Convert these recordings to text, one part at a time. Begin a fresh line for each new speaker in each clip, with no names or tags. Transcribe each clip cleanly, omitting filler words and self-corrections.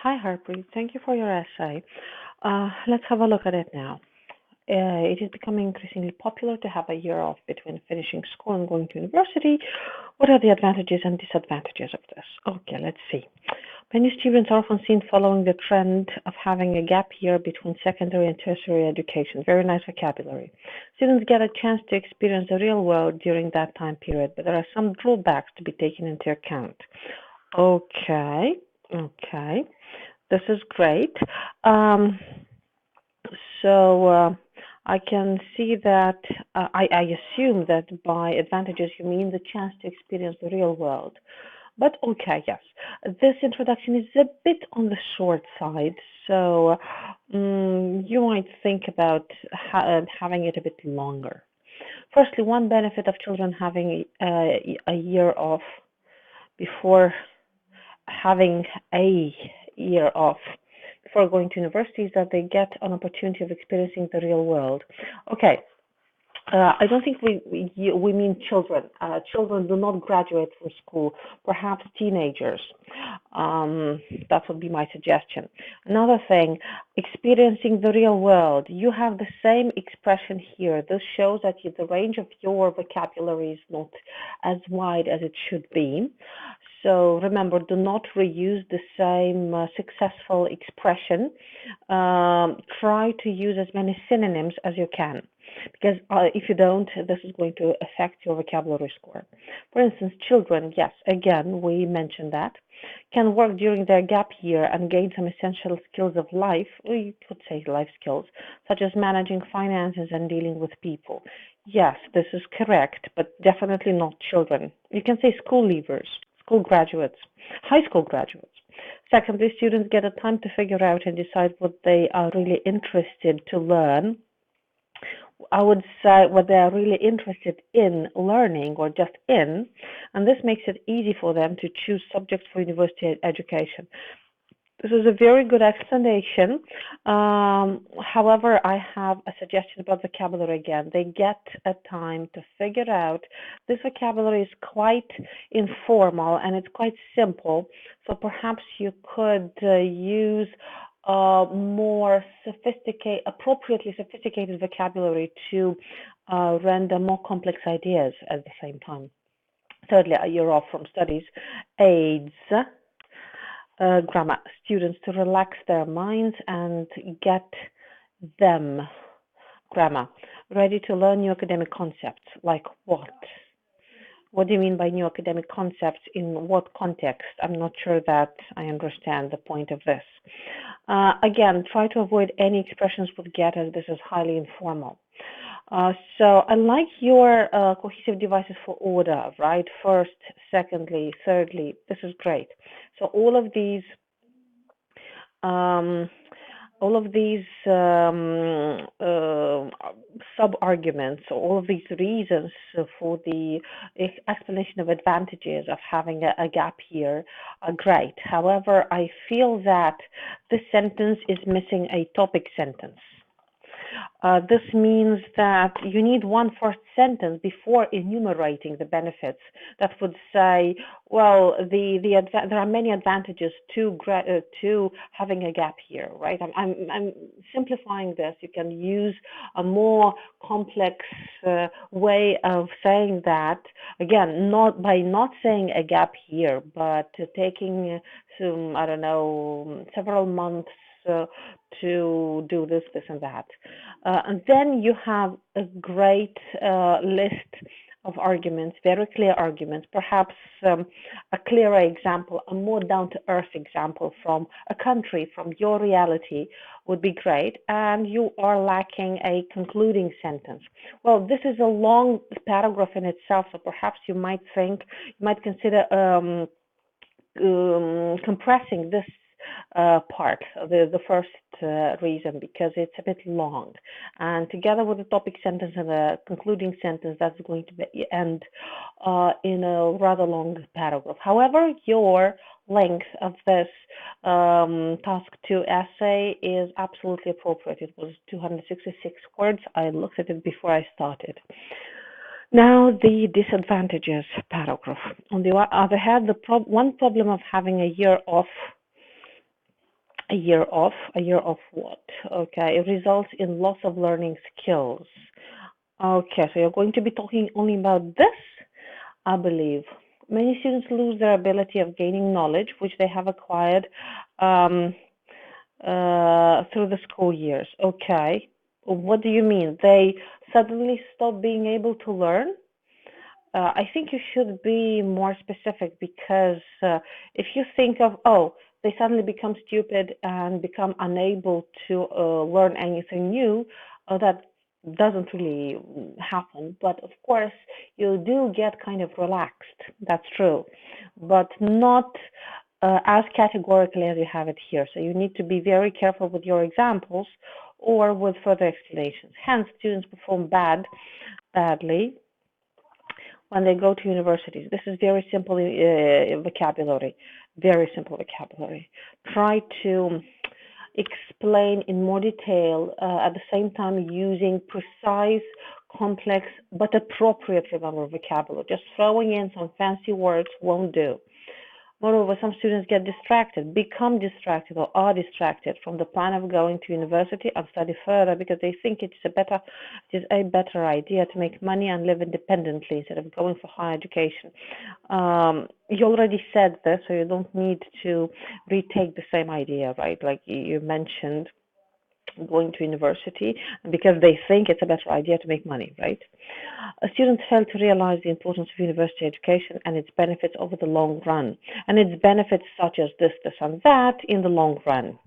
Hi, Harpreet. Thank you for your essay. Let's have a look at it now. It is becoming increasingly popular to have a year off between finishing school and going to university. What are the advantages and disadvantages of this? Okay, let's see. Many students are often seen following the trend of having a gap year between secondary and tertiary education. Very nice vocabulary. Students get a chance to experience the real world during that time period, but there are some drawbacks to be taken into account. Okay, okay. This is great. Um, so I can see that I assume that by advantages you mean the chance to experience the real world. But okay, yes, this introduction is a bit on the short side, so you might think about having it a bit longer. Firstly, one benefit of children having a year off before having a year off before going to university is that they get an opportunity of experiencing the real world. Okay, I don't think we mean children. Children do not graduate from school. Perhaps teenagers. Um, that would be my suggestion. Another thing, experiencing the real world. You have the same expression here. This shows that the range of your vocabulary is not as wide as it should be. So remember, do not reuse the same successful expression. Try to use as many synonyms as you can, because if you don't, this is going to affect your vocabulary score. For instance, children, yes, again, we mentioned that, can work during their gap year and gain some essential skills of life, or you could say life skills, such as managing finances and dealing with people. Yes, this is correct, but definitely not children. You can say school leavers, school graduates, high school graduates. Secondly, students get a time to figure out and decide what they are really interested to learn. I would say what they are really interested in learning or just in, and this makes it easy for them to choose subjects for university education. This is a very good explanation. However, I have a suggestion about vocabulary again. They get a time to figure out. This vocabulary is quite informal and it's quite simple. So perhaps you could use more appropriately sophisticated vocabulary to render more complex ideas at the same time. Thirdly, a year off from studies aids grammar students to relax their minds and get them grammar ready to learn new academic concepts. Like what? What do you mean by new academic concepts? In what context? I'm not sure that I understand the point of this. Again, try to avoid any expressions with get, as this is highly informal. So I like your cohesive devices for order, right? First, secondly, thirdly. This is great. So um, all of these sub-arguments, all of these reasons for the explanation of advantages of having a gap year are great. However, I feel that this sentence is missing a topic sentence. This means that you need one first sentence before enumerating the benefits that would say, well, there are many advantages to having a gap year, right? I'm simplifying this. You can use a more complex way of saying that. Again, not saying a gap year, but taking some, I don't know, several months to do this, and that. And then you have a great list of arguments, very clear arguments, perhaps a clearer example, a more down-to-earth example from a country, from your reality would be great. And you are lacking a concluding sentence. Well, this is a long paragraph in itself, so perhaps you might consider compressing this part, the first reason, because it's a bit long. And together with the topic sentence and the concluding sentence, that's going to end in a rather long paragraph. However, your length of this task 2 essay is absolutely appropriate. It was 266 words. I looked at it before I started. Now, the disadvantages paragraph. On the other hand, one problem of having a year off A year off. A year off what? Okay, it results in loss of learning skills. Okay, so you're going to be talking only about this, I believe. Many students lose their ability of gaining knowledge, which they have acquired um, through the school years. Okay, what do you mean? They suddenly stop being able to learn? I think you should be more specific because if you think of, oh, they suddenly become stupid and become unable to learn anything new, that doesn't really happen. But of course, you do get kind of relaxed. That's true, but not as categorically as you have it here. So you need to be very careful with your examples or with further explanations. Hence, students perform badly when they go to universities. This is very simple vocabulary, very simple vocabulary. Try to explain in more detail at the same time using precise, complex, but appropriate, remember, vocabulary. Just throwing in some fancy words won't do. Moreover, some students get distracted, become distracted, or are distracted from the plan of going to university and study further because they think it is a better idea to make money and live independently instead of going for higher education. You already said this, so you don't need to retake the same idea, right? Like you mentioned, going to university because they think it's a better idea to make money, right? Students fail to realize the importance of university education and its benefits over the long run, and its benefits such as this, and that in the long run.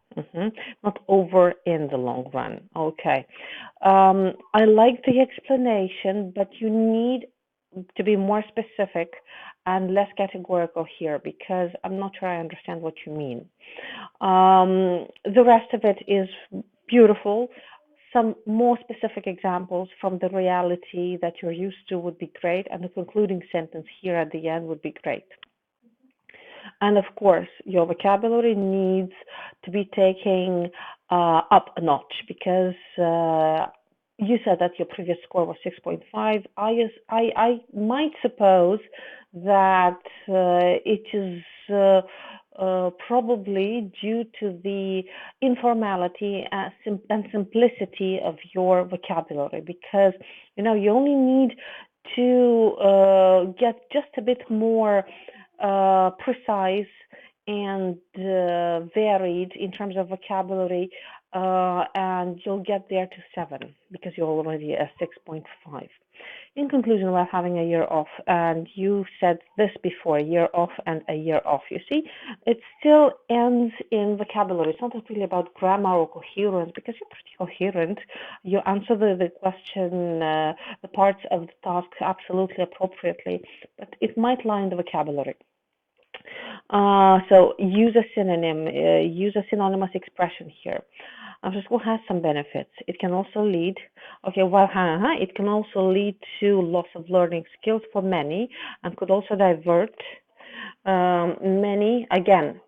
Not over in the long run. Okay. I like the explanation, but you need to be more specific and less categorical here because I'm not sure I understand what you mean. The rest of it is beautiful. Some more specific examples from the reality that you're used to would be great, and the concluding sentence here at the end would be great. And of course, your vocabulary needs to be taken up a notch because you said that your previous score was 6.5. I might suppose that it is probably due to the informality and simplicity of your vocabulary because, you only need to get just a bit more precise and varied in terms of vocabulary, and you'll get there to 7 because you're already at 6.5. In conclusion, we're having a year off, and you said this before, a year off and a year off. You see, it still ends in vocabulary. It's not really about grammar or coherence because you're pretty coherent. You answer the question, the parts of the task absolutely appropriately, but it might lie in the vocabulary. So use a synonym, use a synonymous expression here. After school has some benefits. It can also lead, it can also lead to loss of learning skills for many and could also divert many, again,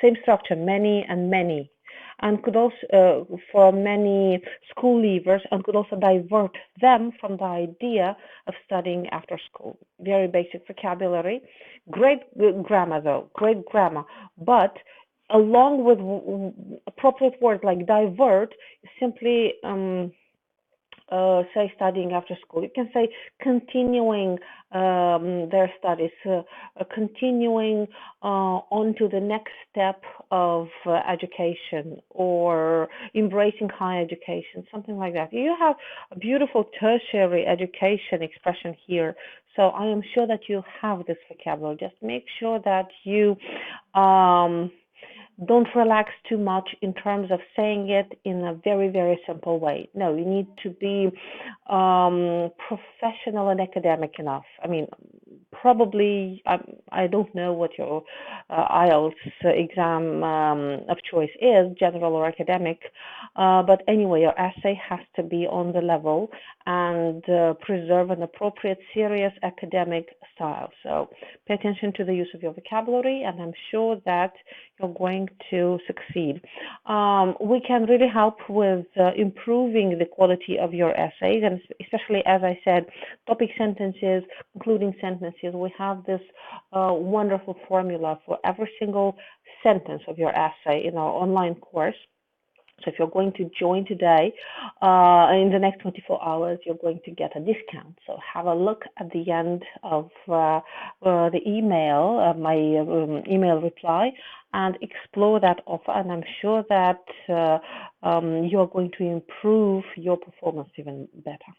same structure, many and many, and could also, for many school leavers, and could also divert them from the idea of studying after school. Very basic vocabulary. Great grammar, though, great grammar. But along with appropriate words like divert, simply say studying after school. You can say continuing their studies, continuing on to the next step of education or embracing higher education, something like that. You have a beautiful tertiary education expression here. So I am sure that you have this vocabulary. Just make sure that you don't relax too much in terms of saying it in a very, very simple way. No, you need to be professional and academic enough. I mean, probably, I don't know what your IELTS exam of choice is, general or academic, but anyway, your essay has to be on the level and preserve an appropriate, serious academic style. So pay attention to the use of your vocabulary, and I'm sure that you're going to succeed. We can really help with improving the quality of your essays, and especially, as I said, topic sentences, concluding sentences, is we have this wonderful formula for every single sentence of your essay in our online course. So if you're going to join today, in the next 24 hours, you're going to get a discount. So have a look at the end of the email, my email reply, and explore that offer. And I'm sure that you're going to improve your performance even better.